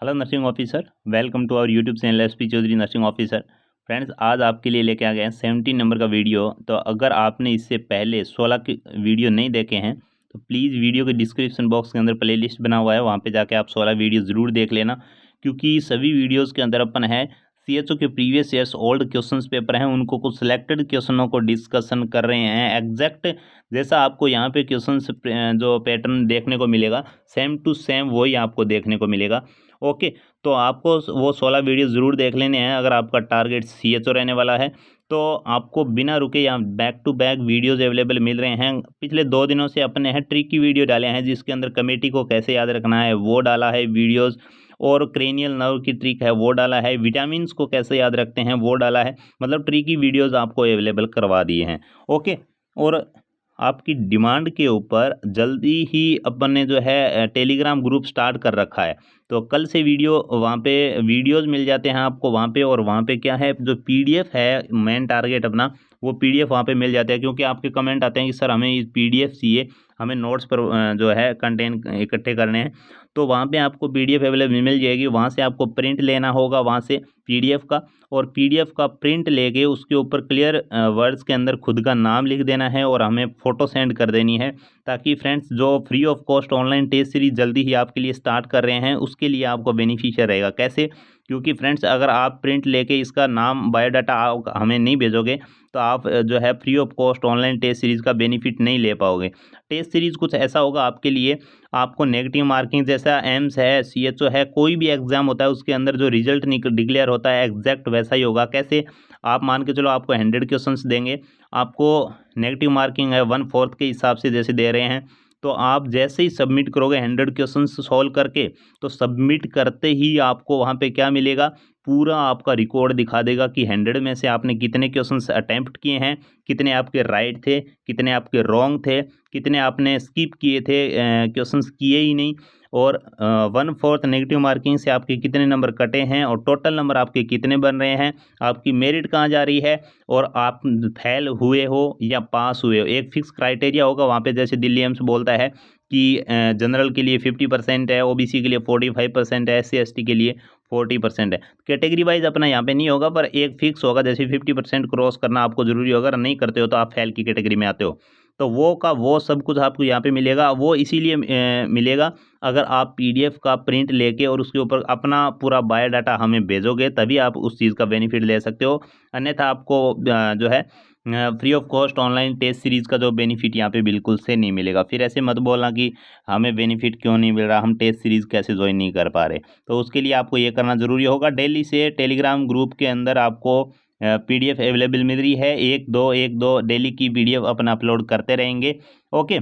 Hello nursing officer, welcome to our YouTube channel SP Chaudhary nursing officer. Friends, आज आपके लिए लेके आ गए हैं 17 नंबर का वीडियो। तो अगर आपने इससे पहले 16 के वीडियो नहीं देखे हैं तो प्लीज़ वीडियो के डिस्क्रिप्शन बॉक्स के अंदर प्लेलिस्ट बना हुआ है, वहाँ पे जाके आप 16 वीडियो ज़रूर देख लेना, क्योंकि सभी वीडियोज़ के अंदर अपन है सीएचओ के previous years old questions paper हैं, उनको कुछ सिलेक्टेड क्वेश्चनों को डिस्कशन कर रहे हैं। एग्जैक्ट जैसा आपको यहाँ पे क्वेश्चंस जो पैटर्न देखने को मिलेगा, सेम टू सेम वही आपको देखने को मिलेगा। ओके, तो आपको वो 16 वीडियो ज़रूर देख लेने हैं। अगर आपका टारगेट सीएचओ रहने वाला है तो आपको बिना रुके यहाँ back to back videos available मिल रहे हैं। पिछले 2 दिनों से अपने हैं ट्रिक की वीडियो डाले हैं, जिसके अंदर कमेटी को कैसे याद रखना है वो डाला है वीडियोज़, और क्रेनियल नर्व की ट्रिक है वो डाला है, विटामिन्स को कैसे याद रखते हैं वो डाला है। मतलब ट्रिक की वीडियोज़ आपको अवेलेबल करवा दिए हैं। ओके, और आपकी डिमांड के ऊपर जल्दी ही अपन ने जो है टेलीग्राम ग्रुप स्टार्ट कर रखा है। तो कल से वीडियो वहाँ पे वीडियोज़ मिल जाते हैं आपको वहाँ पे, और वहाँ पे क्या है जो पीडीएफ है मेन टारगेट अपना, वो पीडीएफ वहाँ पे मिल जाता है। क्योंकि आपके कमेंट आते हैं कि सर हमें पीडीएफ चाहिए, हमें नोट्स पर जो है कंटेंट इकट्ठे करने हैं। तो वहाँ पे आपको पीडीएफ अवेलेबल मिल जाएगी, वहाँ से आपको प्रिंट लेना होगा वहाँ से पीडीएफ का, और पीडीएफ का प्रिंट लेके उसके ऊपर क्लियर वर्ड्स के अंदर खुद का नाम लिख देना है और हमें फ़ोटो सेंड कर देनी है, ताकि फ्रेंड्स जो free of cost online test series जल्दी ही आपके लिए स्टार्ट कर रहे हैं उसके लिए आपको बेनिफिशियल रहेगा। कैसे? क्योंकि फ्रेंड्स अगर आप प्रिंट लेके इसका नाम बायोडाटा हमें नहीं भेजोगे तो आप जो है free of cost online test series का बेनिफिट नहीं ले पाओगे। टेस्ट सीरीज़ कुछ ऐसा होगा आपके लिए, आपको नेगेटिव मार्किंग जैसा एम्स है, सीएचओ है, कोई भी एग्ज़ाम होता है उसके अंदर जो रिजल्ट डिक्लेयर होता है एग्जैक्ट वैसा ही होगा। कैसे? आप मान के चलो आपको 100 क्वेश्चंस देंगे, आपको नेगेटिव मार्किंग है 1/4 के हिसाब से जैसे दे रहे हैं, तो आप जैसे ही सबमिट करोगे 100 क्वेश्चंस सॉल्व करके, तो सबमिट करते ही आपको वहाँ पे क्या मिलेगा, पूरा आपका रिकॉर्ड दिखा देगा कि 100 में से आपने कितने क्वेश्चंस अटेम्प्ट किए हैं, कितने आपके राइट थे, कितने आपके रॉन्ग थे, कितने आपने स्किप किए थे, क्वेश्चंस किए ही नहीं, और 1/4 नेगेटिव मार्किंग से आपके कितने नंबर कटे हैं, और टोटल नंबर आपके कितने बन रहे हैं, आपकी मेरिट कहाँ जा रही है, और आप फेल हुए हो या पास हुए हो। एक फिक्स क्राइटेरिया होगा वहाँ पे, जैसे दिल्ली एम्स बोलता है कि जनरल के लिए 50% है, ओबीसी के लिए 45% है, SC ST के लिए 40% है। कैटेगरी वाइज अपना यहाँ पे नहीं होगा, पर एक फिक्स होगा, जैसे 50% क्रॉस करना आपको ज़रूरी होगा। अगर नहीं करते हो तो आप फेल की कैटेगरी में आते हो। तो वो का वो सब कुछ आपको यहाँ पे मिलेगा। वो इसीलिए मिलेगा अगर आप पीडीएफ का प्रिंट लेके और उसके ऊपर अपना पूरा बायोडाटा हमें भेजोगे, तभी आप उस चीज़ का बेनिफिट ले सकते हो। अन्यथा आपको जो है free of cost online test series का जो बेनिफिट यहाँ पे बिल्कुल से नहीं मिलेगा। फिर ऐसे मत बोलना कि हमें बेनिफिट क्यों नहीं मिल रहा, हम टेस्ट सीरीज़ कैसे ज्वाइन नहीं कर पा रहे। तो उसके लिए आपको ये करना ज़रूरी होगा। डेली से टेलीग्राम ग्रुप के अंदर आपको पीडीएफ अवेलेबल मिल रही है, एक दो डेली की पीडीएफ अपन अपलोड करते रहेंगे। ओके,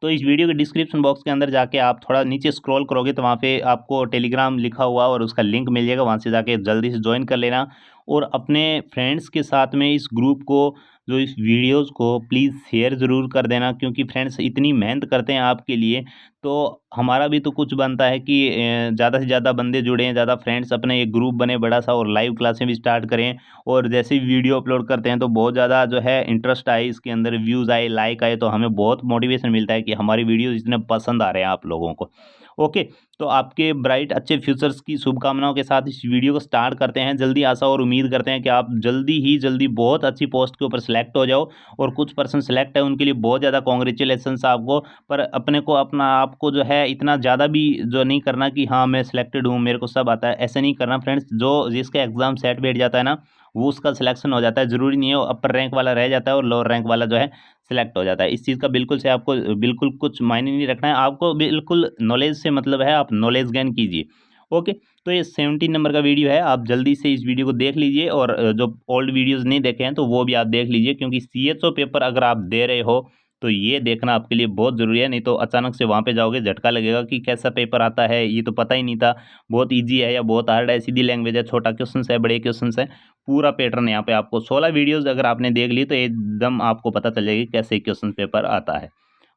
तो इस वीडियो के डिस्क्रिप्शन बॉक्स के अंदर जाके आप थोड़ा नीचे स्क्रॉल करोगे तो वहाँ पे आपको टेलीग्राम लिखा हुआ और उसका लिंक मिल जाएगा, वहाँ से जाके जल्दी से ज्वाइन कर लेना, और अपने फ्रेंड्स के साथ में इस ग्रुप को, जो इस वीडियोस को प्लीज़ शेयर ज़रूर कर देना। क्योंकि फ्रेंड्स इतनी मेहनत करते हैं आपके लिए, तो हमारा भी तो कुछ बनता है कि ज़्यादा से ज़्यादा बंदे जुड़ें, ज़्यादा फ्रेंड्स अपने एक ग्रुप बने बड़ा सा, और लाइव क्लासें भी स्टार्ट करें। और जैसे ही वीडियो अपलोड करते हैं तो बहुत ज़्यादा जो है इंटरेस्ट आए, इसके अंदर व्यूज़ आए, लाइक आए, तो हमें बहुत मोटिवेशन मिलता है कि हमारी वीडियो इतने पसंद आ रहे हैं आप लोगों को। ओके, तो आपके ब्राइट अच्छे फ्यूचर्स की शुभकामनाओं के साथ इस वीडियो को स्टार्ट करते हैं। जल्दी आशा और उम्मीद करते हैं कि आप जल्दी ही जल्दी बहुत अच्छी पोस्ट के ऊपर सेलेक्ट हो जाओ, और कुछ पर्सन सेलेक्ट है उनके लिए बहुत ज़्यादा कॉन्ग्रेचुलेसन्स आपको। पर अपने को अपना आपको जो है इतना ज़्यादा भी जो नहीं करना कि हाँ मैं सिलेक्टेड हूँ, मेरे को सब आता है, ऐसे नहीं करना फ्रेंड्स। जो जिसका एग्जाम सेट बैठ जाता है ना, वो उसका सिलेक्शन हो जाता है। ज़रूरी नहीं है वो अपर रैंक वाला रह जाता है और लोअर रैंक वाला जो है सिलेक्ट हो जाता है। इस चीज़ का बिल्कुल से आपको बिल्कुल कुछ मायने नहीं रखना है, आपको बिल्कुल नॉलेज से मतलब है, आप नॉलेज गेन कीजिए। ओके, तो ये 17 नंबर का वीडियो है, आप जल्दी से इस वीडियो को देख लीजिए, और जो ओल्ड वीडियोज़ नहीं देखे हैं तो वो भी आप देख लीजिए। क्योंकि सीएचओ पेपर अगर आप दे रहे हो तो ये देखना आपके लिए बहुत ज़रूरी है, नहीं तो अचानक से वहाँ पे जाओगे झटका लगेगा कि कैसा पेपर आता है, ये तो पता ही नहीं था, बहुत ईज़ी है या बहुत हार्ड है, सीधी लैंग्वेज है, छोटा क्वेश्चंस है, बड़े क्वेश्चंस है। पूरा पैटर्न यहाँ पे आपको 16 वीडियोज़ अगर आपने देख ली तो एकदम आपको पता चल जाएगी कैसे क्वेश्चन पेपर आता है।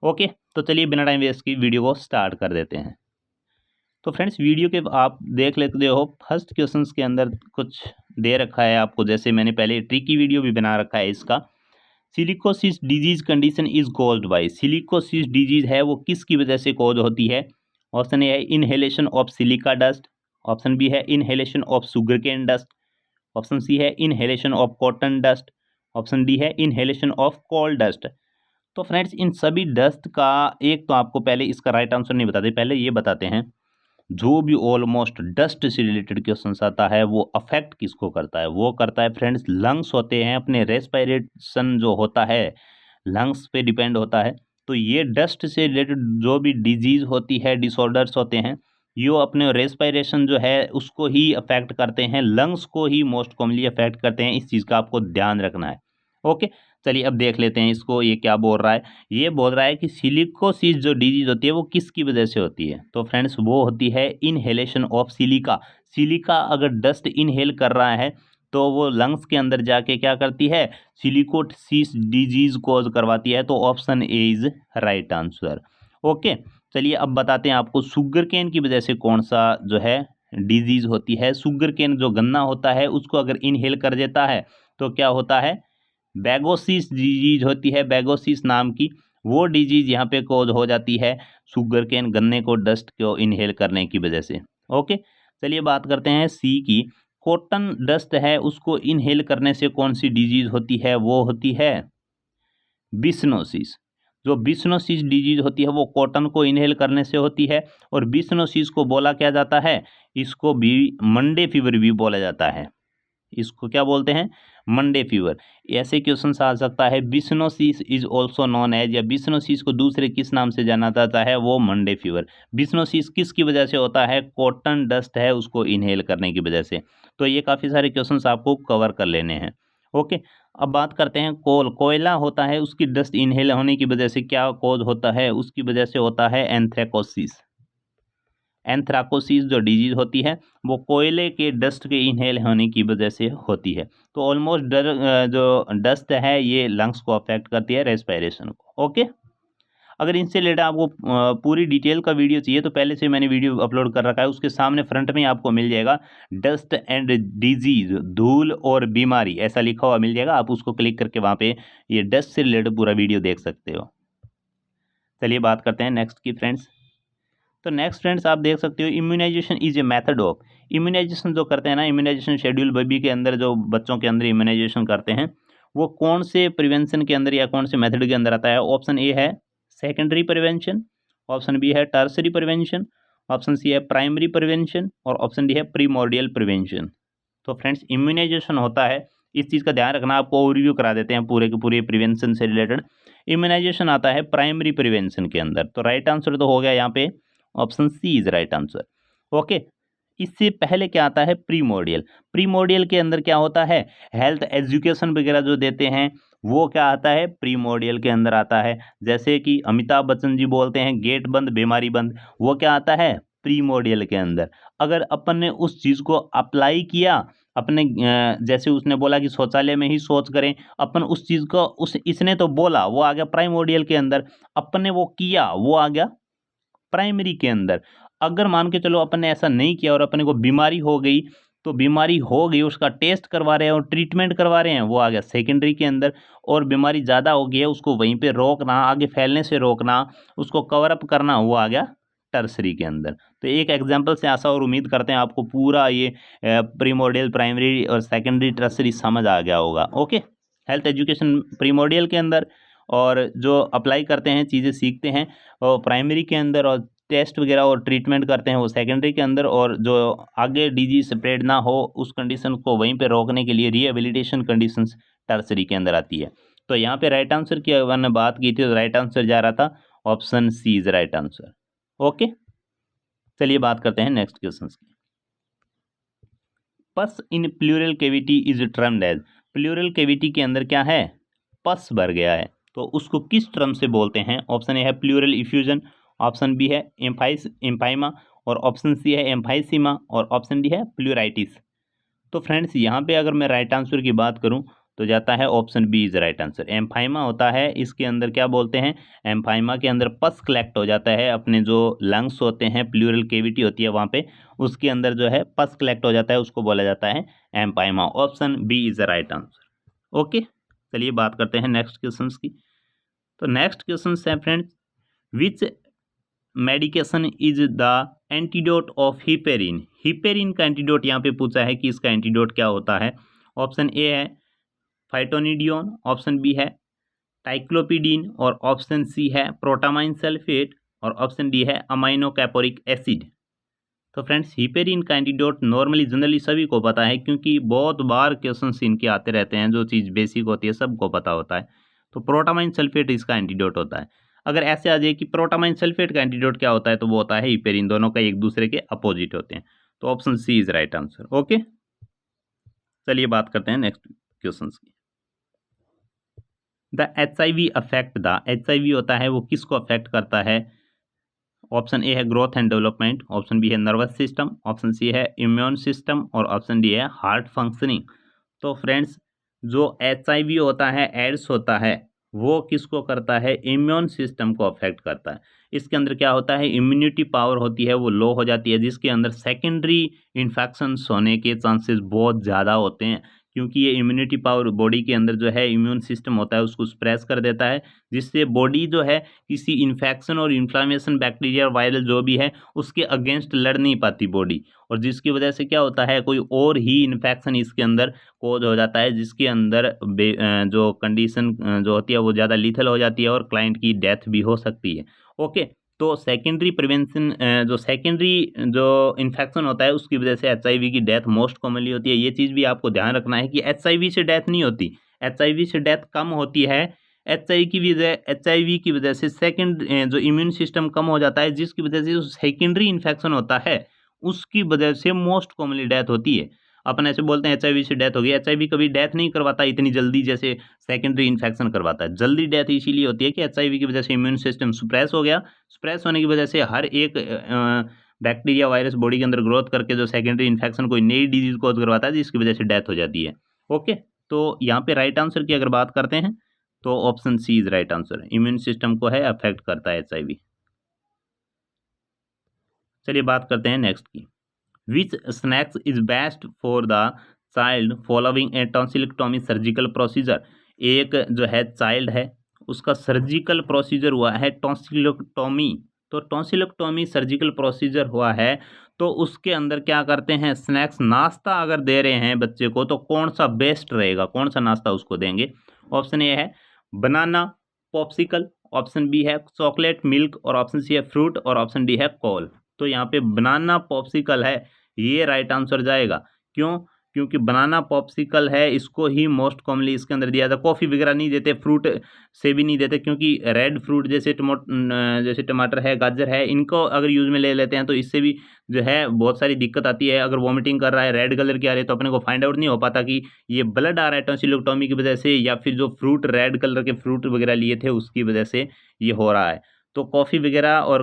ओके, तो चलिए बिना टाइम वेस्ट की वीडियो को स्टार्ट कर देते हैं। तो फ्रेंड्स, वीडियो के आप देख लेते हो, फर्स्ट क्वेश्चंस के अंदर कुछ दे रखा है आपको, जैसे मैंने पहले ट्रिकी वीडियो भी बना रखा है इसका। Silicosis disease condition is caused by, silicosis disease है वो किसकी वजह से कॉज होती है? ऑप्शन ए है inhalation of silica dust, option B है inhalation of sugar cane dust, option C है inhalation of cotton dust, option D है इनहेलेशन ऑफ कोल डस्ट। तो फ्रेंड्स इन सभी डस्ट का एक तो आपको पहले इसका राइट आंसर नहीं बताते, पहले ये बताते हैं जो भी ऑलमोस्ट डस्ट से रिलेटेड क्वेश्चन आता है वो अफेक्ट किसको करता है, वो करता है फ्रेंड्स लंग्स होते हैं, अपने रेस्पिरेशन जो होता है लंग्स पे डिपेंड होता है। तो ये डस्ट से रिलेटेड जो भी डिजीज होती है, डिसऑर्डर्स होते हैं, ये अपने रेस्पिरेशन जो है उसको ही अफेक्ट करते हैं, लंग्स को ही मोस्ट कॉमनली अफेक्ट करते हैं। इस चीज़ का आपको ध्यान रखना है। ओके, चलिए अब देख लेते हैं इसको, ये क्या बोल रहा है। ये बोल रहा है कि सिलिकोसिस जो डिजीज होती है वो किसकी वजह से होती है। तो फ्रेंड्स वो होती है इनहेलेशन ऑफ सिलिका। सिलिका अगर डस्ट इनहेल कर रहा है तो वो लंग्स के अंदर जाके क्या करती है, सिलिकोसिस डिजीज कॉज करवाती है। तो option A is right answer. Okay, चलिए अब बताते हैं आपको शुगर केन की वजह से कौन सा जो है डिजीज होती है। शुगर केन जो गन्ना होता है उसको अगर इनहेल कर देता है तो क्या होता है, बैगोसिस डिजीज होती है, बैगोसिस नाम की वो डिजीज यहाँ पे कॉज हो जाती है शुगर केन गन्ने को डस्ट को इनहेल करने की वजह से। ओके, चलिए बात करते हैं सी की। कॉटन डस्ट है उसको इनहेल करने से कौन सी डिजीज होती है, वो होती है बिसनोसिस। जो बिसनोसिस डिजीज होती है वो कॉटन को इनहेल करने से होती है। और बिसनोसिस को बोला क्या जाता है, इसको भी मंडे फीवर भी बोला जाता है। इसको क्या बोलते हैं, मंडे फीवर। ऐसे क्वेश्चन आ सकता है बिसनोसिस इज ऑल्सो नॉन एज, या बिसनोसिस को दूसरे किस नाम से जाना जाता है, वो मंडे फीवर। बिसनोसिस किसकी वजह से होता है, कॉटन डस्ट है उसको इनहेल करने की वजह से। तो ये काफ़ी सारे क्वेश्चन आपको कवर कर लेने हैं। ओके, अब बात करते हैं कोयला होता है उसकी डस्ट इनहेल होने की वजह से क्या कॉज होता है, उसकी वजह से होता है एंथ्रेकोसिस। एंथ्राकोसिस जो डिजीज होती है वो कोयले के डस्ट के इनहेल होने की वजह से होती है। तो ऑलमोस्ट जो डस्ट है ये लंग्स को अफेक्ट करती है, रेस्पिरेशन को। ओके, अगर इनसे रिलेटेड आपको पूरी डिटेल का वीडियो चाहिए तो पहले से मैंने वीडियो अपलोड कर रखा है, उसके सामने फ्रंट में आपको मिल जाएगा डस्ट एंड डिजीज, धूल और बीमारी ऐसा लिखा हुआ मिल जाएगा। आप उसको क्लिक करके वहाँ पे ये डस्ट से रिलेटेड पूरा वीडियो देख सकते हो। चलिए बात करते हैं नेक्स्ट की फ्रेंड्स। तो नेक्स्ट फ्रेंड्स आप देख सकते हो immunisation is a method of, immunisation जो करते हैं ना, इम्यूनाइजेशन शेड्यूल बेबी के अंदर जो बच्चों के अंदर इम्यूनाइजेशन करते हैं वो कौन से प्रिवेंशन के अंदर या कौन से मेथड के अंदर आता है। ऑप्शन ए है सेकेंडरी प्रिवेंशन, ऑप्शन बी है टर्सरी प्रिवेंशन, ऑप्शन सी है प्राइमरी प्रिवेंशन और ऑप्शन डी है प्रीमोर्डियल प्रिवेंशन। तो फ्रेंड्स इम्यूनाइजेशन होता है, इस चीज़ का ध्यान रखना, आपको ओवरव्यू करा देते हैं पूरे के पूरे प्रिवेंशन से रिलेटेड। इम्यूनाइजेशन आता है प्राइमरी प्रिवेंशन के अंदर। तो राइट आंसर तो हो गया यहाँ पे option C is right answer. Okay, इससे पहले क्या आता है प्रीमोर्डियल। प्रीमोर्डियल के अंदर क्या होता है, हेल्थ एजुकेशन वगैरह जो देते हैं वो क्या आता है, प्रीमोर्डियल के अंदर आता है। जैसे कि अमिताभ बच्चन जी बोलते हैं गेट बंद बीमारी बंद, वो क्या आता है प्रीमोर्डियल के अंदर। अगर अपन ने उस चीज़ को अप्लाई किया अपने जैसे उसने बोला कि शौचालय में ही शौच करें, अपन उस चीज़ को उस इसने तो बोला वो आ गया प्राइमोर्डियल के अंदर, अपन ने वो किया वो आ गया प्राइमरी के अंदर। अगर मान के चलो अपन ने ऐसा नहीं किया और अपने को बीमारी हो गई, तो बीमारी हो गई उसका टेस्ट करवा रहे हैं और ट्रीटमेंट करवा रहे हैं, वो आ गया सेकेंडरी के अंदर। और बीमारी ज़्यादा हो गई है उसको वहीं पे रोकना, आगे फैलने से रोकना, उसको कवर अप करना, वो आ गया टर्सरी के अंदर। तो एक एग्जांपल से ऐसा और उम्मीद करते हैं आपको पूरा ये प्रीमोर्डियल प्राइमरी और सेकेंडरी टर्सरी समझ आ गया होगा। ओके, हेल्थ एजुकेशन प्रीमोर्डियल के अंदर और जो अप्लाई करते हैं चीज़ें सीखते हैं और प्राइमरी के अंदर, और टेस्ट वगैरह और ट्रीटमेंट करते हैं वो सेकेंडरी के अंदर, और जो आगे डिजीज स्प्रेड ना हो उस कंडीशन को वहीं पे रोकने के लिए रिहेबिलिटेशन कंडीशंस टर्सरी के अंदर आती है। तो यहाँ पे राइट आंसर की अगर मैंने बात की थी तो राइट आंसर जा रहा था option C is right answer. Okay, चलिए बात करते हैं नेक्स्ट क्वेश्चन की। Pus in pleural cavity is termed as, pleural cavity के अंदर क्या है, पस भर गया है, तो उसको किस टर्म से बोलते हैं। ऑप्शन ए है प्लूरल इफ्यूजन, ऑप्शन बी है एम्फाइमा और ऑप्शन सी है एम्फाइसीमा और ऑप्शन डी है प्लूराइटिस। तो फ्रेंड्स यहाँ पे अगर मैं राइट आंसर की बात करूँ तो जाता है option B is right answer. Emphysema होता है, इसके अंदर क्या बोलते हैं, एम्फाइमा के अंदर पस कलेक्ट हो जाता है, अपने जो लंग्स होते हैं प्लूरल केविटी होती है वहाँ पे, उसके अंदर जो है पस कलेक्ट हो जाता है, उसको बोला जाता है emphysema. Option B is the right answer. Okay, चलिए बात करते हैं नेक्स्ट क्वेश्चन की। तो नेक्स्ट क्वेश्चन है friends, which medication is the antidote of heparin. Heparin का एंटीडोट यहाँ पे पूछा है कि इसका एंटीडोट क्या होता है। ऑप्शन ए है फाइटोनिडियोन, ऑप्शन बी है टाइक्लोपिडीन और ऑप्शन सी है प्रोटामाइन सल्फेट और ऑप्शन डी है अमाइनो कैपोरिक एसिड। तो फ्रेंड्स हिपेरिन का एंटीडोट नॉर्मली जनरली सभी को पता है, क्योंकि बहुत बार क्वेश्चंस इनके आते रहते हैं, जो चीज़ बेसिक होती है सबको पता होता है। तो प्रोटामाइन सल्फेट इसका एंटीडोट होता है। अगर ऐसे आ जाए कि प्रोटामाइन सल्फेट का एंटीडोट क्या होता है, तो वो होता है हिपेरिन, दोनों का एक दूसरे के अपोजिट होते हैं। तो option C is right answer. Okay, चलिए बात करते हैं नेक्स्ट क्वेश्चन की। The HIV affect, the HIV होता है वो किसको अफेक्ट करता है। ऑप्शन ए है growth and development, option B है नर्वस सिस्टम, ऑप्शन सी है इम्यून सिस्टम और ऑप्शन डी है हार्ट फंक्शनिंग। तो फ्रेंड्स जो HIV होता है, एड्स होता है, वो किसको करता है, इम्यून सिस्टम को अफेक्ट करता है। इसके अंदर क्या होता है, इम्यूनिटी पावर होती है वो लो हो जाती है, जिसके अंदर सेकेंडरी इन्फेक्शंस होने के चांसेस बहुत ज़्यादा होते हैं, क्योंकि ये इम्यूनिटी पावर बॉडी के अंदर जो है इम्यून सिस्टम होता है उसको सप्रेस कर देता है, जिससे बॉडी जो है किसी इन्फेक्शन और इन्फ्लामेशन बैक्टीरिया वायरल जो भी है उसके अगेंस्ट लड़ नहीं पाती बॉडी, और जिसकी वजह से क्या होता है कोई और ही इन्फेक्शन इसके अंदर कोज हो जाता है, जिसके अंदर जो कंडीशन जो होती है वो ज़्यादा लीथल हो जाती है और क्लाइंट की डेथ भी हो सकती है। ओके, तो सेकेंडरी प्रिवेंशन जो सेकेंडरी जो इन्फेक्शन होता है उसकी वजह से HIV की डेथ मोस्ट कॉमनली होती है। ये चीज़ भी आपको ध्यान रखना है कि HIV से डेथ नहीं होती, HIV से डेथ कम होती है। HIV की वजह से सेकेंड जो इम्यून सिस्टम कम हो जाता है, जिसकी वजह से जो सेकेंडरी इन्फेक्शन होता है उसकी वजह से मोस्ट कॉमनली डेथ होती है। अपन ऐसे बोलते हैं HIV से डेथ हो गई, HIV कभी डेथ नहीं करवाता इतनी जल्दी जैसे सेकेंडरी इन्फेक्शन करवाता है। जल्दी डेथ इसीलिए होती है कि HIV की वजह से इम्यून सिस्टम सप्रेस हो गया, सप्रेस होने की वजह से हर एक बैक्टीरिया वायरस बॉडी के अंदर ग्रोथ करके जो सेकेंडरी इन्फेक्शन कोई नई डिजीज कोज करवाता है, जिसकी वजह से डेथ हो जाती है। ओके, तो यहाँ पे राइट आंसर की अगर बात करते हैं तो option C is right answer, immune system को है अफेक्ट करता है HIV। चलिए बात करते हैं नेक्स्ट की। Which snacks is best for the child following a tonsillectomy surgical procedure. एक जो है चाइल्ड है उसका सर्जिकल प्रोसीजर हुआ है टॉन्सिलेक्टोमी, तो टॉन्सिलेक्टोमी सर्जिकल प्रोसीजर हुआ है, तो उसके अंदर क्या करते हैं, स्नैक्स नाश्ता अगर दे रहे हैं बच्चे को तो कौन सा बेस्ट रहेगा, कौन सा नाश्ता उसको देंगे। ऑप्शन ए है बनाना पॉप्सिकल, ऑप्शन बी है चॉकलेट मिल्क और ऑप्शन सी है फ्रूट और ऑप्शन डी है कॉल। तो यहाँ पे बनाना पॉप्सिकल है, ये राइट आंसर जाएगा। क्यों, क्योंकि बनाना पॉप्सिकल है, इसको ही मोस्ट कॉमनली इसके अंदर दिया जाता है। कॉफ़ी वगैरह नहीं देते, फ्रूट से भी नहीं देते, क्योंकि रेड फ्रूट जैसे जैसे टमाटर है, गाजर है, इनको अगर यूज़ में ले लेते हैं तो इससे भी जो है बहुत सारी दिक्कत आती है। अगर वॉमिटिंग कर रहा है, रेड कलर की आ रही है, तो अपने को फाइंड आउट नहीं हो पाता कि ये ब्लड आ रहा है टॉन्सिलोटॉमी की वजह से या फिर जो फ्रूट रेड कलर के फ्रूट वगैरह लिए थे उसकी वजह से ये हो रहा है। तो कॉफ़ी वगैरह और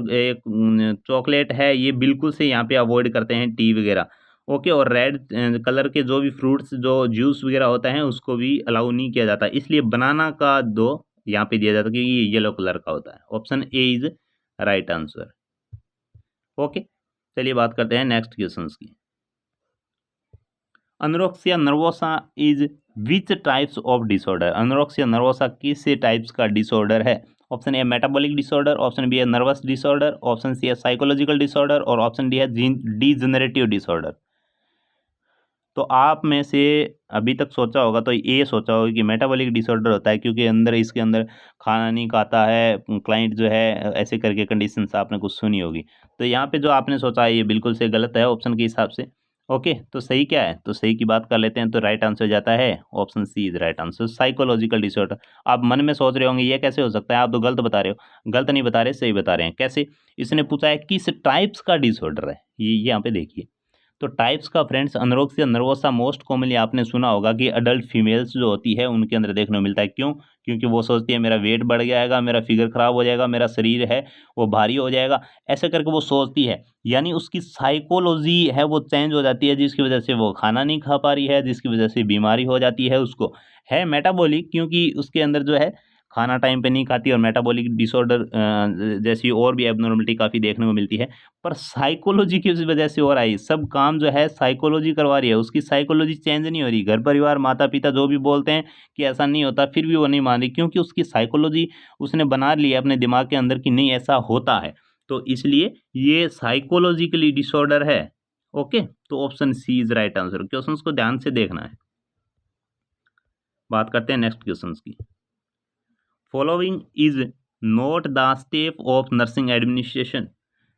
चॉकलेट है ये बिल्कुल से यहाँ पे अवॉइड करते हैं, टी वगैरह। ओके, और रेड कलर के जो भी फ्रूट्स जो जूस वगैरह होता है उसको भी अलाउ नहीं किया जाता, इसलिए बनाना का दो यहाँ पे दिया जाता है क्योंकि ये येलो कलर का होता है। Option A is right answer. Okay, चलिए बात करते हैं नेक्स्ट क्वेश्चन की। Anorexia nervosa is which types of disorder. Anorexia nervosa किस टाइप्स का डिसऑर्डर है। Option A metabolic disorder, option B है नर्वस डिसऑर्डर, ऑप्शन सी है साइकोलॉजिकल डिसऑर्डर और ऑप्शन डी है डीजेनरेटिव डिसऑर्डर। तो आप में से अभी तक सोचा होगा तो ये सोचा होगा कि मेटाबॉलिक डिसऑर्डर होता है, क्योंकि अंदर इसके अंदर खाना नहीं खाता है क्लाइंट जो है, ऐसे करके कंडीशंस आपने कुछ सुनी होगी। तो यहाँ पे जो आपने सोचा है ये बिल्कुल से गलत है ऑप्शन के हिसाब से। ओके, तो सही क्या है, तो सही की बात कर लेते हैं। तो राइट आंसर जाता है option C is right answer, psychological disorder. आप मन में सोच रहे होंगे ये कैसे हो सकता है, आप तो गलत बता रहे हो। गलत नहीं बता रहे, सही बता रहे हैं। कैसे, इसने पूछा है किस टाइप्स का डिसऑर्डर है, ये यहाँ पे देखिए। तो टाइप्स का फ्रेंड्स अनोरेक्सिया नर्वोसा मोस्ट कॉमनली आपने सुना होगा कि अडल्ट फीमेल्स जो होती है उनके अंदर देखने को मिलता है। क्यों, क्योंकि वो सोचती है मेरा वेट बढ़ जाएगा, मेरा फिगर खराब हो जाएगा, मेरा शरीर है वो भारी हो जाएगा, ऐसे करके वो सोचती है। यानी उसकी साइकोलॉजी है वो चेंज हो जाती है, जिसकी वजह से वो खाना नहीं खा पा रही है, जिसकी वजह से बीमारी हो जाती है उसको। है मेटाबॉलिक, क्योंकि उसके अंदर जो है खाना टाइम पे नहीं खाती और मेटाबॉलिक डिसऑर्डर जैसी और भी एबनॉर्मलिटी काफ़ी देखने को मिलती है। पर साइकोलॉजी की वजह से हो रहा है, सब काम जो है साइकोलॉजी करवा रही है, उसकी साइकोलॉजी चेंज नहीं हो रही। घर परिवार माता पिता जो भी बोलते हैं कि ऐसा नहीं होता, फिर भी वो नहीं मान रही, क्योंकि उसकी साइकोलॉजी उसने बना ली है अपने दिमाग के अंदर कि नहीं ऐसा होता है। तो इसलिए ये साइकोलॉजिकली डिसऑर्डर है। ओके, तो option C is right answer. Questions को ध्यान से देखना है। बात करते हैं नेक्स्ट क्वेश्चंस की। Following is not the step of nursing administration.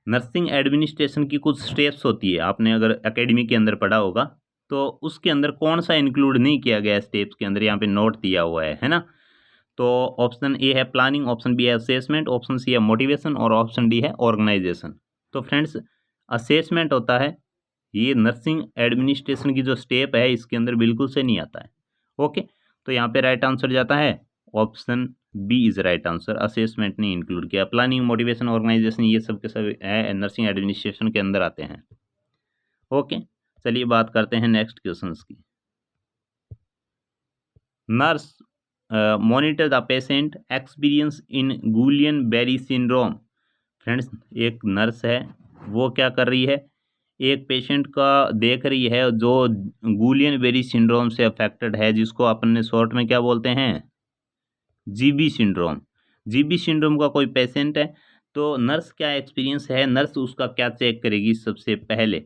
Nursing administration की कुछ स्टेप्स होती है, आपने अगर एकेडमी के अंदर पढ़ा होगा तो उसके अंदर कौन सा इंक्लूड नहीं किया गया स्टेप्स के अंदर, यहाँ पे नोट दिया हुआ है ना। तो ऑप्शन ए है प्लानिंग, ऑप्शन बी है असेसमेंट, ऑप्शन सी है मोटिवेशन और ऑप्शन डी है ऑर्गेनाइजेशन। तो फ्रेंड्स, असेसमेंट होता है, ये नर्सिंग एडमिनिस्ट्रेशन की जो स्टेप है इसके अंदर बिल्कुल से नहीं आता है। ओके, तो यहाँ पे राइट आंसर जाता है option B is right answer. Assessment नहीं इंक्लूड किया। प्लानिंग, मोटिवेशन, ऑर्गेनाइजेशन ये सब के सब है नर्सिंग एडमिनिस्ट्रेशन के अंदर आते हैं। ओके, चलिए बात करते हैं नेक्स्ट क्वेश्चंस की। Nurse monitor the patient experience in Guillain Barre syndrome. Friends, एक नर्स है, वो क्या कर रही है, एक पेशेंट का देख रही है जो गुलियन बेरी सिंड्रोम से अफेक्टेड है, जिसको अपन ने शॉर्ट में क्या बोलते हैं, जीबी सिंड्रोम। जीबी सिंड्रोम का कोई पेशेंट है, तो नर्स क्या एक्सपीरियंस है, नर्स उसका क्या चेक करेगी सबसे पहले।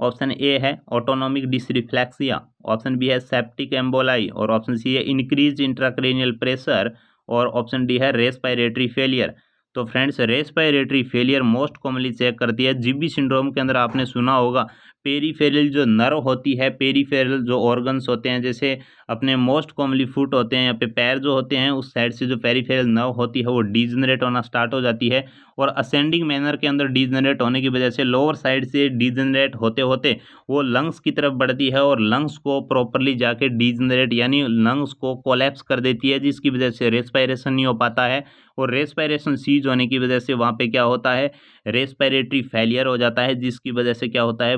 ऑप्शन ए है ऑटोनॉमिक डिसरिफ्लैक्सिया, ऑप्शन बी है सेप्टिक एम्बोलाई और ऑप्शन सी है इंक्रीज इंट्राक्रेनियल प्रेशर और ऑप्शन डी है रेस्पिरेटरी फेलियर। तो friends, respiratory failure most commonly check करती है। जीबी सिंड्रोम के अंदर आपने सुना होगा पेरीफेरल जो नर्व होती है, पेरीफेरल जो ऑर्गन्स होते हैं, जैसे अपने मोस्ट कॉमनली फुट होते हैं या पे पैर जो होते हैं, उस साइड से जो पेरीफेरल नर्व होती है वो डीजनरेट होना स्टार्ट हो जाती है और असेंडिंग मैनर के अंदर डीजनरेट होने की वजह से लोअर साइड से डीजनरेट होते होते वो लंग्स की तरफ बढ़ती है और लंग्स को प्रॉपरली जाके डीजनरेट यानी लंग्स को कोलैप्स कर देती है, जिसकी वजह से रेस्पिरेशन नहीं हो पाता है और रेस्पिरेशन सीज होने की वजह से वहाँ पे क्या होता है, रेस्पिरेटरी फेलियर हो जाता है, जिसकी वजह से क्या होता है,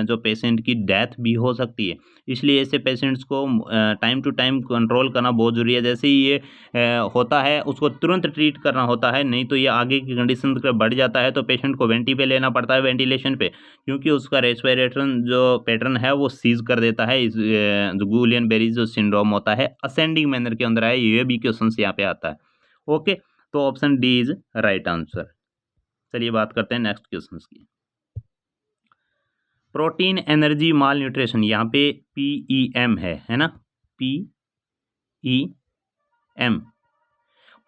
जो पेशेंट की डेथ भी हो सकती है। इसलिए ऐसे पेशेंट्स को टाइम टू टाइम कंट्रोल करना बहुत ज़रूरी है। जैसे ही ये होता है उसको तुरंत ट्रीट करना होता है, नहीं तो ये आगे की कंडीशन बढ़ जाता है तो पेशेंट को वेंटी पे लेना पड़ता है, वेंटिलेशन पे, क्योंकि उसका रेस्पिरेशन जो पैटर्न है वो सीज कर देता है। इस जो गुलियन बेरी जो सिंड्रोम होता है असेंडिंग मैनर के अंदर है, ये भी क्वेश्चन यहाँ पे आता है। ओके, तो option D is right answer. चलिए बात करते हैं नेक्स्ट क्वेश्चन की। प्रोटीन एनर्जी माल न्यूट्रिशन, यहाँ पे PEM है ना, PEM।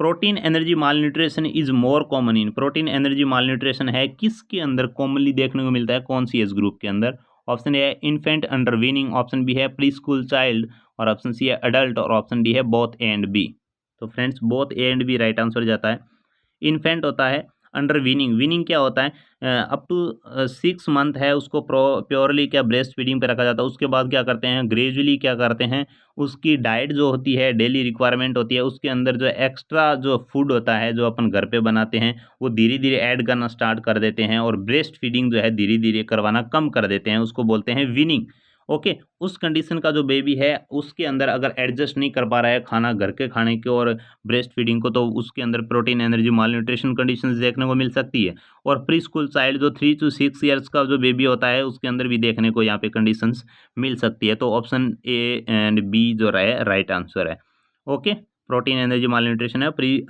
Protein energy mall nutrition is more common in, protein energy mall nutrition है किसके अंदर कॉमनली देखने को मिलता है, कौन सी एज ग्रुप के अंदर। ऑप्शन ए है infant under weaning, option B है प्री स्कूल चाइल्ड और ऑप्शन सी है अडल्ट और ऑप्शन डी है बोथ ए एंड बी। तो friends, both A and B right answer जाता है। इन्फेंट होता है अंडर वीनिंग, वीनिंग क्या होता है, अप टू 6 मंथ है उसको प्योरली क्या ब्रेस्ट फीडिंग पे रखा जाता है। उसके बाद क्या करते हैं, ग्रेजुअली क्या करते हैं, उसकी डाइट जो होती है डेली रिक्वायरमेंट होती है, उसके अंदर जो एक्स्ट्रा जो फूड होता है जो अपन घर पे बनाते हैं वो धीरे धीरे ऐड करना स्टार्ट कर देते हैं और ब्रेस्ट फीडिंग जो है धीरे धीरे करवाना कम कर देते हैं, उसको बोलते हैं वीनिंग। ओके, उस कंडीशन का जो बेबी है उसके अंदर अगर एडजस्ट नहीं कर पा रहा है खाना घर के खाने के और ब्रेस्ट फीडिंग को, तो उसके अंदर प्रोटीन एनर्जी माल न्यूट्रिशन कंडीशंस देखने को मिल सकती है। और प्री स्कूल चाइल्ड जो 3 to 6 ईयर्स का जो बेबी होता है उसके अंदर भी देखने को यहाँ पे कंडीशंस मिल सकती है। तो ऑप्शन ए एंड बी जो रहे राइट आंसर है। ओके, प्रोटीन एनर्जी माल न्यूट्रिशन है, प्री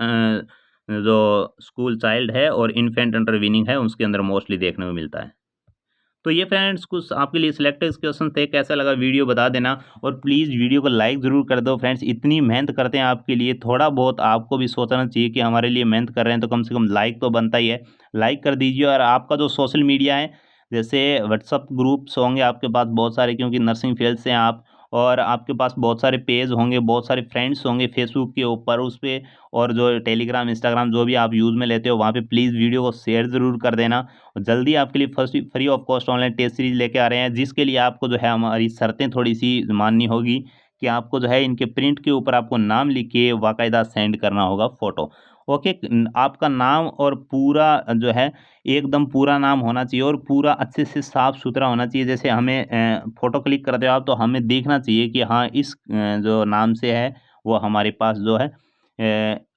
जो स्कूल चाइल्ड है और इन्फेंट अंडर वीनिंग है उसके अंदर मोस्टली देखने को मिलता है। तो ये फ्रेंड्स कुछ आपके लिए सिलेक्टेड क्वेश्चन थे, कैसा लगा वीडियो बता देना और प्लीज़ वीडियो को लाइक ज़रूर कर दो। फ्रेंड्स, इतनी मेहनत करते हैं आपके लिए, थोड़ा बहुत आपको भी सोचना चाहिए कि हमारे लिए मेहनत कर रहे हैं तो कम से कम लाइक तो बनता ही है। लाइक कर दीजिए और आपका जो सोशल मीडिया है, जैसे व्हाट्सअप ग्रुप्स होंगे आपके पास बहुत सारे, क्योंकि नर्सिंग फील्ड से हैं आप, और आपके पास बहुत सारे पेज होंगे, बहुत सारे फ्रेंड्स होंगे फेसबुक के ऊपर उस पर, और जो टेलीग्राम इंस्टाग्राम जो भी आप यूज़ में लेते हो वहाँ पे प्लीज़ वीडियो को शेयर ज़रूर कर देना। जल्दी आपके लिए first free of cost online test series लेके आ रहे हैं, जिसके लिए आपको जो है हमारी शर्तें थोड़ी सी माननी होगी कि आपको जो है इनके प्रिंट के ऊपर आपको नाम लिख के बाकायदा सेंड करना होगा फ़ोटो। ओके, आपका नाम और पूरा जो है एकदम पूरा नाम होना चाहिए और पूरा अच्छे से साफ़ सुथरा होना चाहिए। जैसे हमें फ़ोटो क्लिक करते हो आप तो हमें देखना चाहिए कि हाँ इस जो नाम से है वो हमारे पास जो है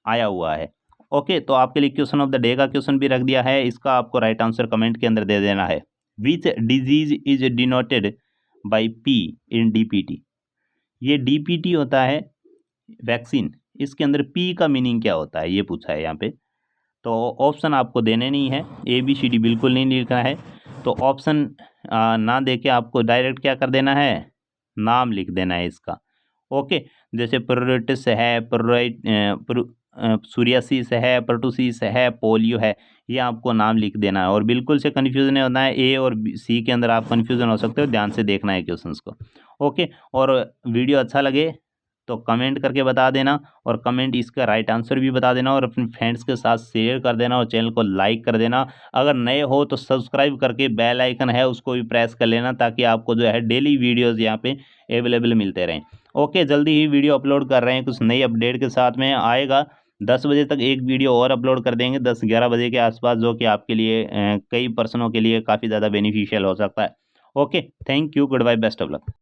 आया हुआ है। ओके, तो आपके लिए क्वेश्चन ऑफ द डे का क्वेश्चन भी रख दिया है, इसका आपको राइट आंसर कमेंट के अंदर दे देना है। Which disease is denoted by P in DPT. ये डीपीटी होता है वैक्सीन, इसके अंदर पी का मीनिंग क्या होता है ये पूछा है यहाँ पे। तो ऑप्शन आपको देने नहीं है, ABCD बिल्कुल नहीं लिखना है। तो ऑप्शन ना दे के आपको डायरेक्ट क्या कर देना है, नाम लिख देना है इसका। ओके, जैसे प्रोरेटिस है, सूरियासिस है, पर्टुसिस है, पोलियो है, ये आपको नाम लिख देना है। और बिल्कुल से कन्फ्यूजन नहीं होना है, ए और सी के अंदर आप कन्फ्यूजन हो सकते हो, ध्यान से देखना है क्वेश्चंस को। ओके, और वीडियो अच्छा लगे तो कमेंट करके बता देना, और कमेंट इसका राइट आंसर भी बता देना, और अपने फ्रेंड्स के साथ शेयर कर देना, और चैनल को लाइक कर देना। अगर नए हो तो सब्सक्राइब करके बेल आइकन है उसको भी प्रेस कर लेना, ताकि आपको जो है डेली वीडियोज़ यहाँ पे अवेलेबल मिलते रहें। ओके, जल्दी ही वीडियो अपलोड कर रहे हैं, कुछ नई अपडेट के साथ में आएगा। 10 बजे तक एक वीडियो और अपलोड कर देंगे, 10-11 बजे के आसपास, जो कि आपके लिए कई पर्सनों के लिए काफ़ी ज़्यादा बेनिफिशियल हो सकता है। Okay, thank you, goodbye, best of luck.